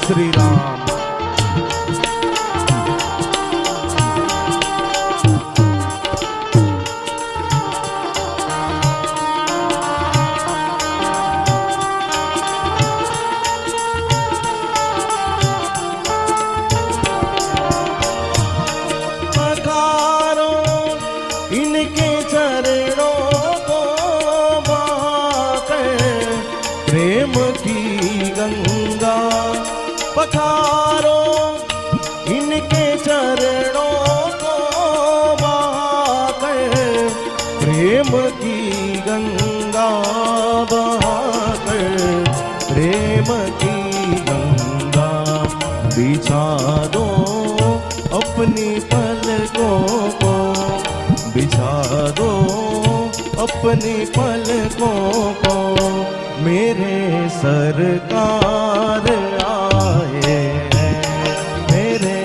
श्री राम। इनके चरणों को बहाकर प्रेम की गंगा पखारो। इनके चरणों को बहाकर प्रेम की गंगा बहाकर प्रेम की गंगा बिछा दो अपनी पलकों को, बिछा दो अपनी पलकों को। मेरे सरकार आए हैं, मेरे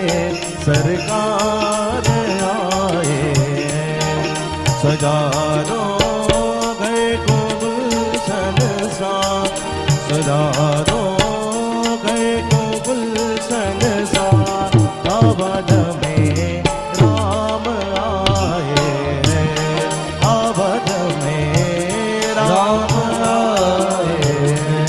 सरकार आए हैं। सजा दो घर को गुलशन सा, सजा दो घर को गुलशन सा। आबाद में राम आए हैं, आबाद में राम आए हैं।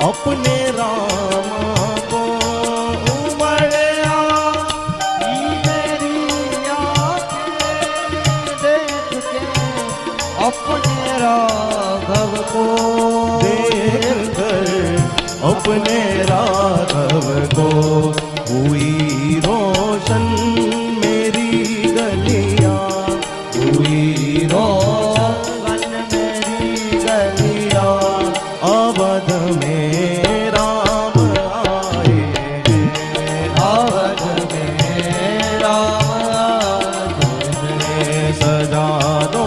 अपने राम को उमड़ आई मेरी आँखें देख के, अपने राघव को देख कर अपने राघव को। हुई रोशन मेरी गलियाँ, हुई रोशन मेरी गलियाँ। अवध में राम आए हैं, अवध में राम आए हैं। सजा दो